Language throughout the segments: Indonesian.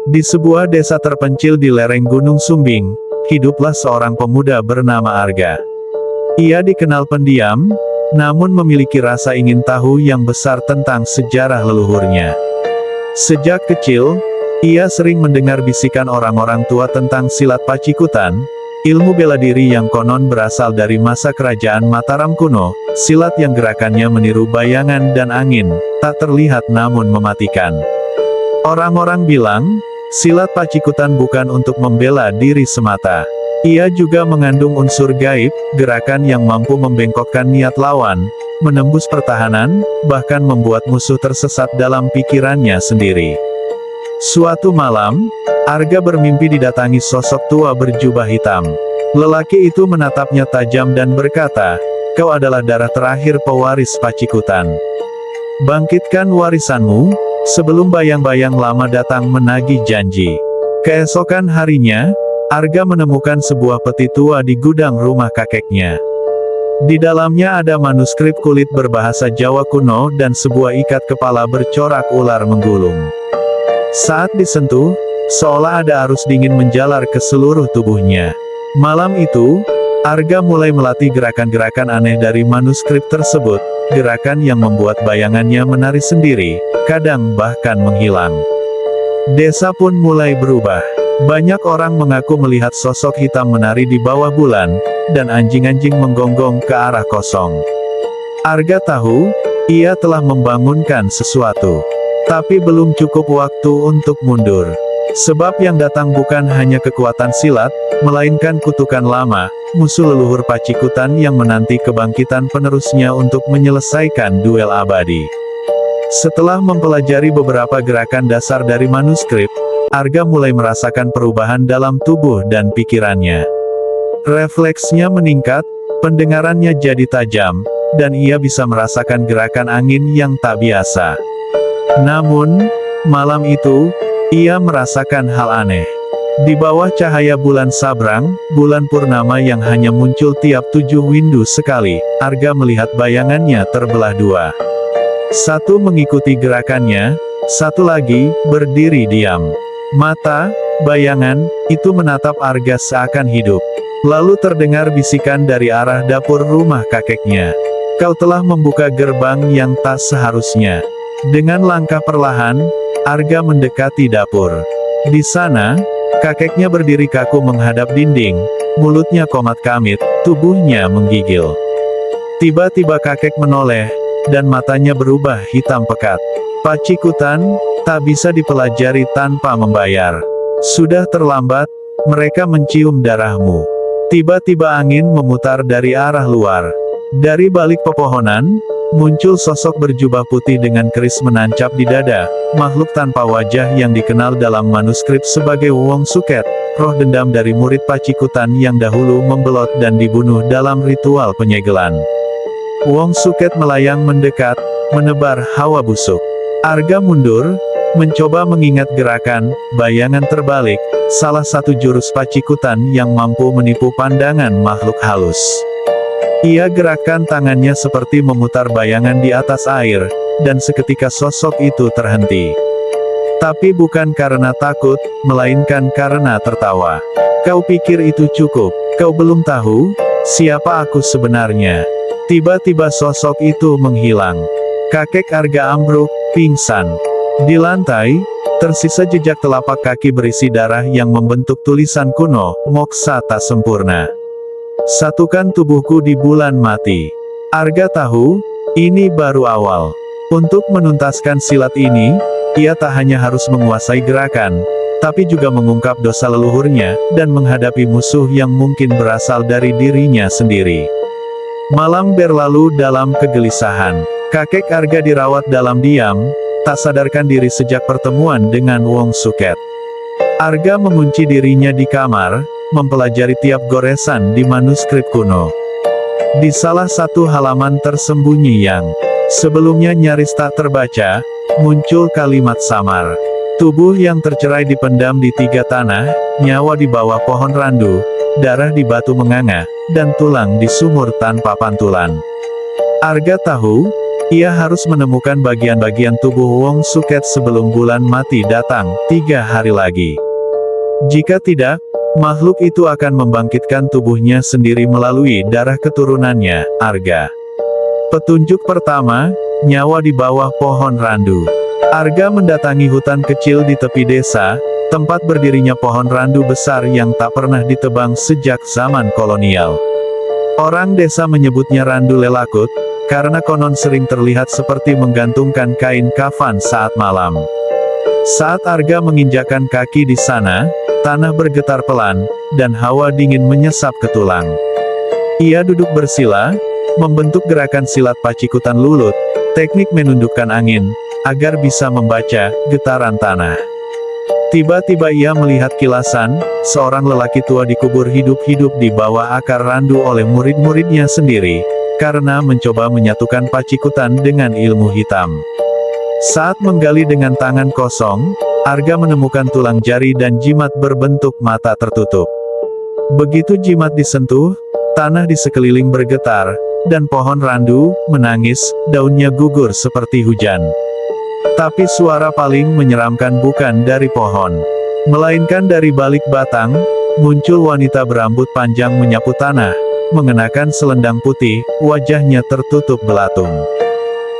Di sebuah desa terpencil di lereng Gunung Sumbing, hiduplah seorang pemuda bernama Arga. Ia dikenal pendiam, namun memiliki rasa ingin tahu yang besar tentang sejarah leluhurnya. Sejak kecil, ia sering mendengar bisikan orang-orang tua tentang silat pacikutan, ilmu bela diri yang konon berasal dari masa kerajaan Mataram kuno, silat yang gerakannya meniru bayangan dan angin, tak terlihat namun mematikan. Orang-orang bilang, silat pacikutan bukan untuk membela diri semata. Ia juga mengandung unsur gaib, gerakan yang mampu membengkokkan niat lawan, menembus pertahanan, bahkan membuat musuh tersesat dalam pikirannya sendiri. Suatu malam, Arga bermimpi didatangi sosok tua berjubah hitam. Lelaki itu menatapnya tajam dan berkata, "Kau adalah darah terakhir pewaris Pacikutan. Bangkitkan warisanmu, sebelum bayang-bayang lama datang menagih janji." Keesokan harinya, Arga menemukan sebuah peti tua di gudang rumah kakeknya. Di dalamnya ada manuskrip kulit berbahasa Jawa kuno dan sebuah ikat kepala bercorak ular menggulung. Saat disentuh, seolah ada arus dingin menjalar ke seluruh tubuhnya. Malam itu, Arga mulai melatih gerakan-gerakan aneh dari manuskrip tersebut, gerakan yang membuat bayangannya menari sendiri, kadang bahkan menghilang. Desa pun mulai berubah. Banyak orang mengaku melihat sosok hitam menari di bawah bulan, dan anjing-anjing menggonggong ke arah kosong. Arga tahu, ia telah membangunkan sesuatu. Tapi belum cukup waktu untuk mundur. Sebab yang datang bukan hanya kekuatan silat, melainkan kutukan lama, musuh leluhur Pacikutan yang menanti kebangkitan penerusnya untuk menyelesaikan duel abadi. Setelah mempelajari beberapa gerakan dasar dari manuskrip, Arga mulai merasakan perubahan dalam tubuh dan pikirannya. Refleksnya meningkat, pendengarannya jadi tajam, dan ia bisa merasakan gerakan angin yang tak biasa. Namun, malam itu, ia merasakan hal aneh. Di bawah cahaya bulan sabrang, bulan purnama yang hanya muncul tiap 7 windu sekali, Arga melihat bayangannya terbelah dua. Satu mengikuti gerakannya, satu lagi, berdiri diam. Mata, bayangan, itu menatap Arga seakan hidup. Lalu terdengar bisikan dari arah dapur rumah kakeknya. "Kau telah membuka gerbang yang tak seharusnya." Dengan langkah perlahan, Arga mendekati dapur. Di sana, kakeknya berdiri kaku menghadap dinding, mulutnya komat kamit, tubuhnya menggigil. Tiba-tiba kakek menoleh, dan matanya berubah hitam pekat. "Pacikutan, tak bisa dipelajari tanpa membayar. Sudah terlambat, mereka mencium darahmu." Tiba-tiba angin memutar dari arah luar. Dari balik pepohonan, muncul sosok berjubah putih dengan keris menancap di dada, makhluk tanpa wajah yang dikenal dalam manuskrip sebagai Wong Suket, roh dendam dari murid Pacikutan yang dahulu membelot dan dibunuh dalam ritual penyegelan. Wong Suket melayang mendekat, menebar hawa busuk. Arga mundur, mencoba mengingat gerakan, bayangan terbalik, salah satu jurus Pacikutan yang mampu menipu pandangan makhluk halus. Ia gerakkan tangannya seperti memutar bayangan di atas air, dan seketika sosok itu terhenti. Tapi bukan karena takut, melainkan karena tertawa. "Kau pikir itu cukup? Kau belum tahu siapa aku sebenarnya." Tiba-tiba sosok itu menghilang. Kakek Arga ambruk, pingsan. Di lantai, tersisa jejak telapak kaki berisi darah yang membentuk tulisan kuno, "Moksa tak sempurna. Satukan tubuhku di bulan mati." Arga tahu, ini baru awal. Untuk menuntaskan silat ini, ia tak hanya harus menguasai gerakan, tapi juga mengungkap dosa leluhurnya, dan menghadapi musuh yang mungkin berasal dari dirinya sendiri. Malam berlalu dalam kegelisahan. Kakek Arga dirawat dalam diam, tak sadarkan diri sejak pertemuan dengan Wong Suket. Arga mengunci dirinya di kamar, mempelajari tiap goresan di manuskrip kuno. Di salah satu halaman tersembunyi yang sebelumnya nyaris tak terbaca, muncul kalimat samar. "Tubuh yang tercerai dipendam di 3 tanah, nyawa di bawah pohon randu, darah di batu menganga, dan tulang di sumur tanpa pantulan." Arga tahu, Ia harus menemukan bagian-bagian tubuh Wong Suket sebelum bulan mati datang, 3 hari lagi. Jika tidak, makhluk itu akan membangkitkan tubuhnya sendiri melalui darah keturunannya, Arga. Petunjuk pertama, nyawa di bawah pohon randu. Arga mendatangi hutan kecil di tepi desa, tempat berdirinya pohon randu besar yang tak pernah ditebang sejak zaman kolonial. Orang desa menyebutnya randu lelakut, karena konon sering terlihat seperti menggantungkan kain kafan saat malam. Saat Arga menginjakkan kaki di sana, tanah bergetar pelan, dan hawa dingin menyesap ke tulang. Ia duduk bersila, membentuk gerakan silat pacikutan lulut, teknik menundukkan angin, agar bisa membaca getaran tanah. Tiba-tiba ia melihat kilasan, seorang lelaki tua dikubur hidup-hidup di bawah akar randu oleh murid-muridnya sendiri, karena mencoba menyatukan pacikutan dengan ilmu hitam. Saat menggali dengan tangan kosong, Arga menemukan tulang jari dan jimat berbentuk mata tertutup. Begitu jimat disentuh, tanah di sekeliling bergetar, dan pohon randu menangis, daunnya gugur seperti hujan. Tapi suara paling menyeramkan bukan dari pohon, melainkan dari balik batang, muncul wanita berambut panjang menyapu tanah, mengenakan selendang putih, wajahnya tertutup belatung.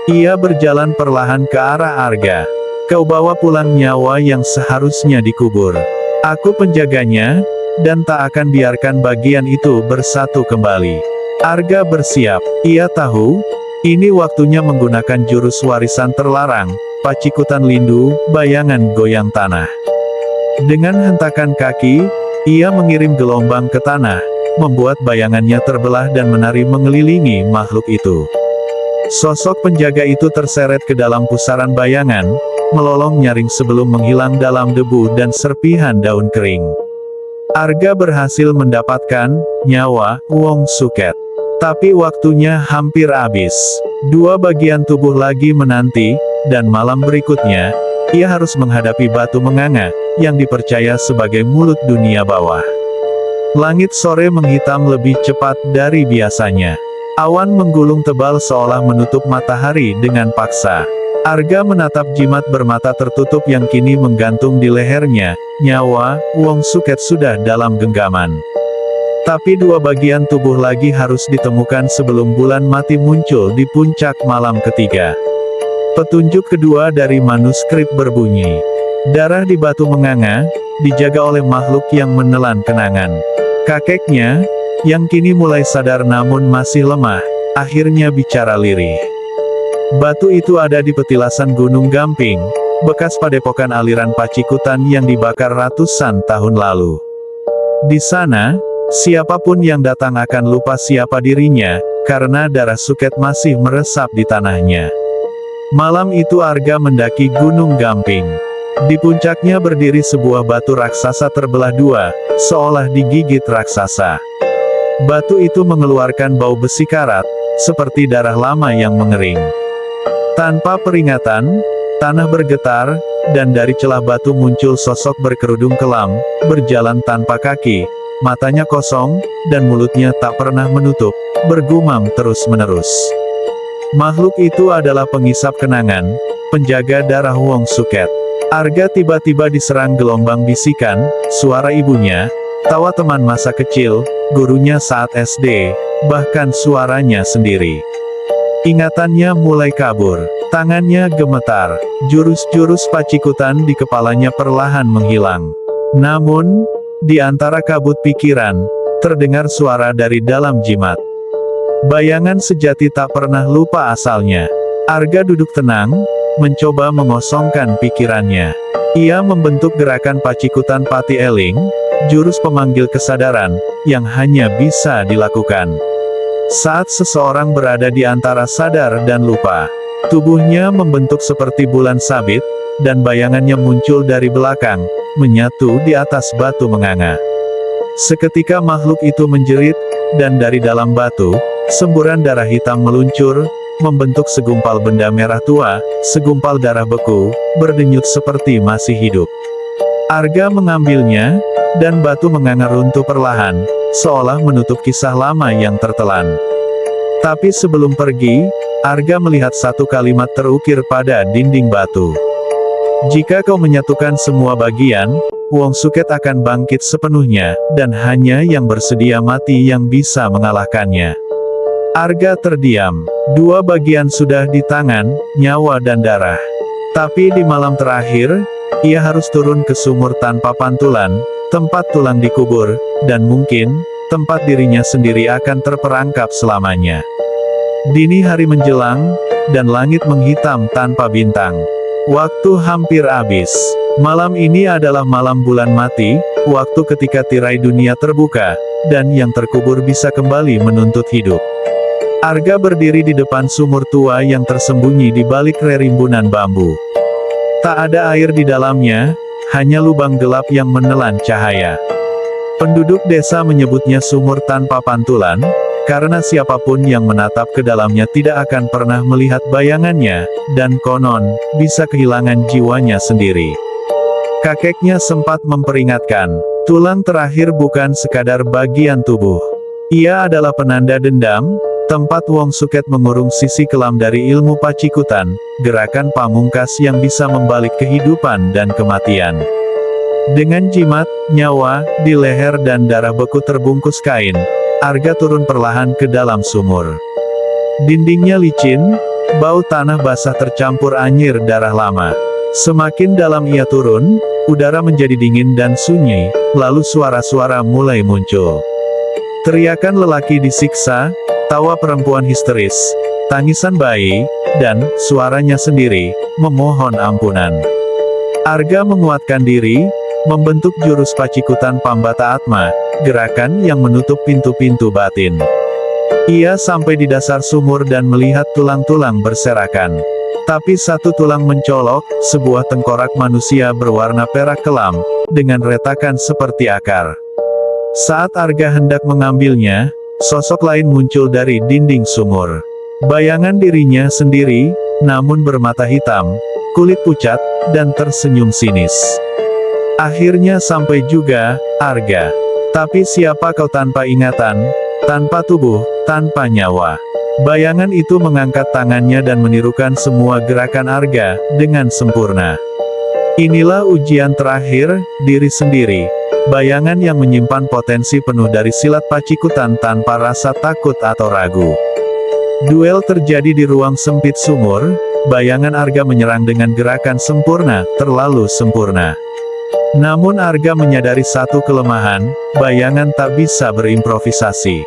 Ia berjalan perlahan ke arah Arga. Kau bawa pulang nyawa yang seharusnya dikubur. Aku penjaganya, dan tak akan biarkan bagian itu bersatu kembali. Arga bersiap, ia tahu, ini waktunya menggunakan jurus warisan terlarang, pacikutan lindu, bayangan goyang tanah. Dengan hentakan kaki, ia mengirim gelombang ke tanah, membuat bayangannya terbelah dan menari mengelilingi makhluk itu. Sosok penjaga itu terseret ke dalam pusaran bayangan, melolong nyaring sebelum menghilang dalam debu dan serpihan daun kering. Arga berhasil mendapatkan nyawa Wong Suket. Tapi waktunya hampir habis. 2 bagian tubuh lagi menanti, dan malam berikutnya, ia harus menghadapi batu menganga, yang dipercaya sebagai mulut dunia bawah. Langit sore menghitam lebih cepat dari biasanya. Awan menggulung tebal seolah menutup matahari dengan paksa. Arga menatap jimat bermata tertutup yang kini menggantung di lehernya, nyawa Wong Suket sudah dalam genggaman. Tapi 2 bagian tubuh lagi harus ditemukan sebelum bulan mati muncul di puncak malam ketiga. Petunjuk kedua dari manuskrip berbunyi, darah di batu menganga, dijaga oleh makhluk yang menelan kenangan. Kakeknya, yang kini mulai sadar namun masih lemah, akhirnya bicara lirih. Batu itu ada di petilasan Gunung Gamping, bekas padepokan aliran Pacikutan yang dibakar ratusan tahun lalu. Di sana, siapapun yang datang akan lupa siapa dirinya, karena darah Suket masih meresap di tanahnya. Malam itu Arga mendaki Gunung Gamping. Di puncaknya berdiri sebuah batu raksasa terbelah 2, seolah digigit raksasa. Batu itu mengeluarkan bau besi karat, seperti darah lama yang mengering. Tanpa peringatan, tanah bergetar, dan dari celah batu muncul sosok berkerudung kelam, berjalan tanpa kaki, matanya kosong, dan mulutnya tak pernah menutup, bergumam terus-menerus. Makhluk itu adalah pengisap kenangan, penjaga darah Wong Suket. Arga tiba-tiba diserang gelombang bisikan, suara ibunya, tawa teman masa kecil, gurunya saat SD, bahkan suaranya sendiri. Ingatannya mulai kabur, tangannya gemetar, jurus-jurus Pacikutan di kepalanya perlahan menghilang. Namun, di antara kabut pikiran, terdengar suara dari dalam jimat. Bayangan sejati tak pernah lupa asalnya. Arga duduk tenang, mencoba mengosongkan pikirannya. Ia membentuk gerakan Pacikutan Pati Eling, jurus pemanggil kesadaran, yang hanya bisa dilakukan saat seseorang berada di antara sadar dan lupa. Tubuhnya membentuk seperti bulan sabit, dan bayangannya muncul dari belakang, menyatu di atas batu menganga. Seketika makhluk itu menjerit, dan dari dalam batu, semburan darah hitam meluncur, membentuk segumpal benda merah tua, segumpal darah beku, berdenyut seperti masih hidup. Arga mengambilnya, dan batu menganga runtuh perlahan, seolah menutup kisah lama yang tertelan. Tapi sebelum pergi, Arga melihat satu kalimat terukir pada dinding batu. Jika kau menyatukan semua bagian, Wong Suket akan bangkit sepenuhnya, dan hanya yang bersedia mati yang bisa mengalahkannya. Arga terdiam. Dua bagian sudah di tangan, nyawa dan darah. Tapi di malam terakhir, ia harus turun ke sumur tanpa pantulan, tempat tulang dikubur, dan mungkin, tempat dirinya sendiri akan terperangkap selamanya. Dini hari menjelang, dan langit menghitam tanpa bintang. Waktu hampir habis. Malam ini adalah malam bulan mati, waktu ketika tirai dunia terbuka, dan yang terkubur bisa kembali menuntut hidup. Arga berdiri di depan sumur tua yang tersembunyi di balik rerimbunan bambu. Tak ada air di dalamnya, hanya lubang gelap yang menelan cahaya. Penduduk desa menyebutnya sumur tanpa pantulan, karena siapapun yang menatap ke dalamnya tidak akan pernah melihat bayangannya, dan konon, bisa kehilangan jiwanya sendiri. Kakeknya sempat memperingatkan, tulang terakhir bukan sekadar bagian tubuh. Ia adalah penanda dendam, tempat Wong Suket mengurung sisi kelam dari ilmu pacikutan, gerakan pamungkas yang bisa membalik kehidupan dan kematian. Dengan jimat, nyawa, di leher dan darah beku terbungkus kain, Arga turun perlahan ke dalam sumur. Dindingnya licin, bau tanah basah tercampur anyir darah lama. Semakin dalam ia turun, udara menjadi dingin dan sunyi, lalu suara-suara mulai muncul. Teriakan lelaki disiksa, tawa perempuan histeris, tangisan bayi, dan suaranya sendiri, memohon ampunan. Arga menguatkan diri, membentuk jurus pacikutan Pambata Atma, gerakan yang menutup pintu-pintu batin. Ia sampai di dasar sumur dan melihat tulang-tulang berserakan. Tapi satu tulang mencolok, sebuah tengkorak manusia berwarna perak kelam, dengan retakan seperti akar. Saat Arga hendak mengambilnya, sosok lain muncul dari dinding sumur. Bayangan dirinya sendiri, namun bermata hitam, kulit pucat, dan tersenyum sinis. Akhirnya sampai juga, Arga. Tapi siapa kau tanpa ingatan, tanpa tubuh, tanpa nyawa? Bayangan itu mengangkat tangannya dan menirukan semua gerakan Arga, dengan sempurna. Inilah ujian terakhir, diri sendiri. Bayangan yang menyimpan potensi penuh dari silat pacikutan tanpa rasa takut atau ragu. Duel terjadi di ruang sempit sumur, bayangan Arga menyerang dengan gerakan sempurna, terlalu sempurna. Namun Arga menyadari satu kelemahan, bayangan tak bisa berimprovisasi.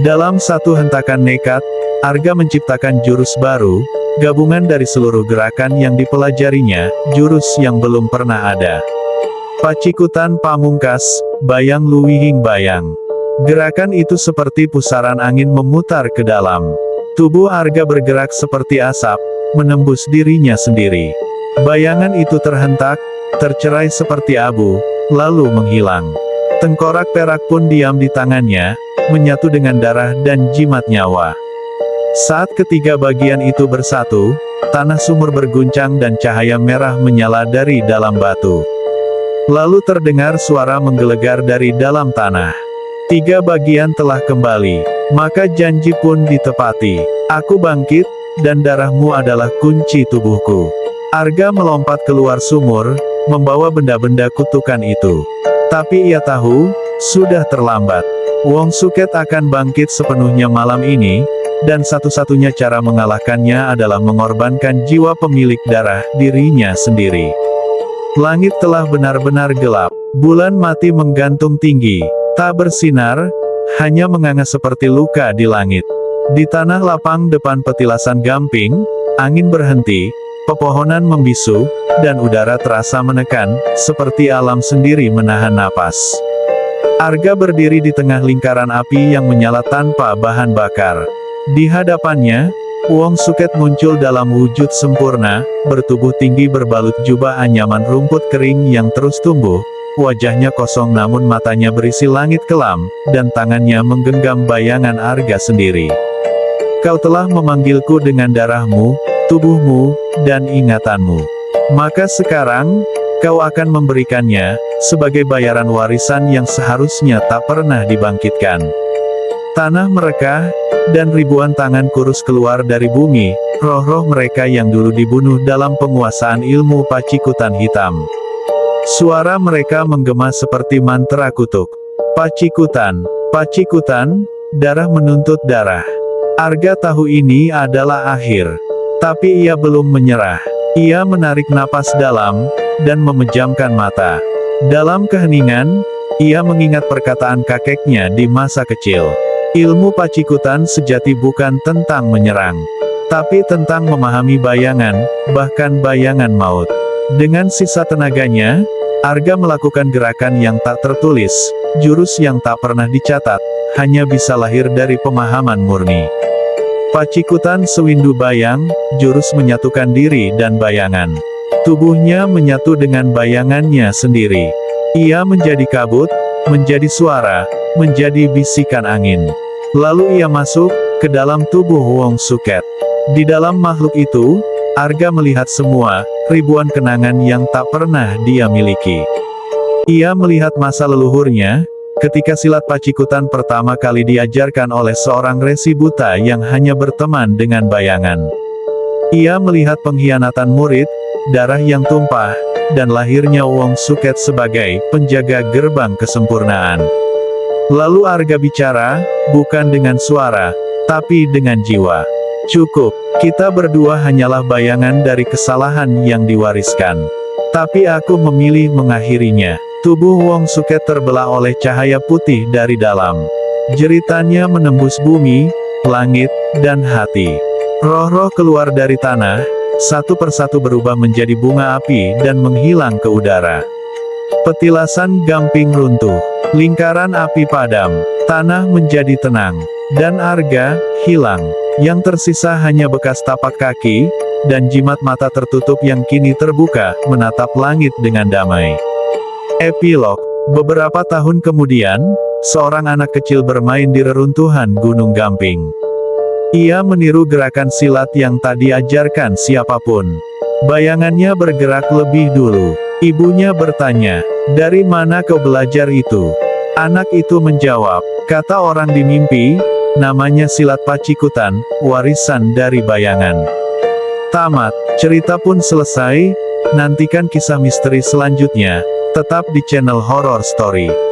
Dalam satu hentakan nekat, Arga menciptakan jurus baru, gabungan dari seluruh gerakan yang dipelajarinya, jurus yang belum pernah ada. Pacikutan pamungkas, bayang luwihing bayang. Gerakan itu seperti pusaran angin memutar ke dalam. Tubuh Arga bergerak seperti asap, menembus dirinya sendiri. Bayangan itu terhentak, tercerai seperti abu, lalu menghilang. Tengkorak perak pun diam di tangannya, menyatu dengan darah dan jimat nyawa. Saat ketiga bagian itu bersatu, tanah sumur berguncang dan cahaya merah menyala dari dalam batu. Lalu terdengar suara menggelegar dari dalam tanah. Tiga bagian telah kembali, maka janji pun ditepati. Aku bangkit, dan darahmu adalah kunci tubuhku. Arga melompat keluar sumur, membawa benda-benda kutukan itu. Tapi ia tahu, sudah terlambat. Wong Suket akan bangkit sepenuhnya malam ini, dan satu-satunya cara mengalahkannya adalah mengorbankan jiwa pemilik darah dirinya sendiri. Langit telah benar-benar gelap. Bulan mati menggantung tinggi, tak bersinar, hanya menganga seperti luka di langit. Di tanah lapang depan petilasan Gamping, angin berhenti, pepohonan membisu, dan udara terasa menekan, seperti alam sendiri menahan napas. Arga berdiri di tengah lingkaran api yang menyala tanpa bahan bakar. Di hadapannya, Wong Suket muncul dalam wujud sempurna, bertubuh tinggi berbalut jubah anyaman rumput kering yang terus tumbuh, wajahnya kosong namun matanya berisi langit kelam, dan tangannya menggenggam bayangan Arga sendiri. Kau telah memanggilku dengan darahmu, tubuhmu, dan ingatanmu. Maka sekarang, kau akan memberikannya, sebagai bayaran warisan yang seharusnya tak pernah dibangkitkan. Tanah merekah, dan ribuan tangan kurus keluar dari bumi, roh-roh mereka yang dulu dibunuh dalam penguasaan ilmu Pacikutan hitam. Suara mereka menggema seperti mantra kutuk. Pacikutan, Pacikutan, darah menuntut darah. Arga tahu ini adalah akhir. Tapi ia belum menyerah. Ia menarik napas dalam, dan memejamkan mata. Dalam keheningan, ia mengingat perkataan kakeknya di masa kecil. Ilmu Pacikutan sejati bukan tentang menyerang, tapi tentang memahami bayangan, bahkan bayangan maut. Dengan sisa tenaganya, Arga melakukan gerakan yang tak tertulis, jurus yang tak pernah dicatat, hanya bisa lahir dari pemahaman murni. Pacikutan sewindu bayang, jurus menyatukan diri dan bayangan. Tubuhnya menyatu dengan bayangannya sendiri. Ia menjadi kabut, menjadi suara, menjadi bisikan angin. Lalu ia masuk ke dalam tubuh Wong Suket. Di dalam makhluk itu, Arga melihat semua, ribuan kenangan yang tak pernah dia miliki. Ia melihat masa leluhurnya, ketika silat Pacikutan pertama kali diajarkan oleh seorang resi buta yang hanya berteman dengan bayangan. Ia melihat pengkhianatan murid, darah yang tumpah, dan lahirnya Wong Suket sebagai penjaga gerbang kesempurnaan. Lalu Arga bicara, bukan dengan suara, tapi dengan jiwa. Cukup, kita berdua hanyalah bayangan dari kesalahan yang diwariskan. Tapi aku memilih mengakhirinya. Tubuh Wong Suket terbelah oleh cahaya putih dari dalam. Jeritannya menembus bumi, langit, dan hati. Roh-roh keluar dari tanah, satu persatu berubah menjadi bunga api dan menghilang ke udara. Petilasan gamping runtuh, lingkaran api padam, tanah menjadi tenang, dan Arga hilang. Yang tersisa hanya bekas tapak kaki, dan jimat mata tertutup yang kini terbuka, menatap langit dengan damai. Epilog. Beberapa tahun kemudian, seorang anak kecil bermain di reruntuhan Gunung Gamping. Ia meniru gerakan silat yang tak diajarkan siapapun. Bayangannya bergerak lebih dulu. Ibunya bertanya, "Dari mana kau belajar itu?" Anak itu menjawab, "Kata orang di mimpi, namanya silat Pacikutan, warisan dari bayangan." Tamat, cerita pun selesai. Nantikan kisah misteri selanjutnya, tetap di channel Horror Story.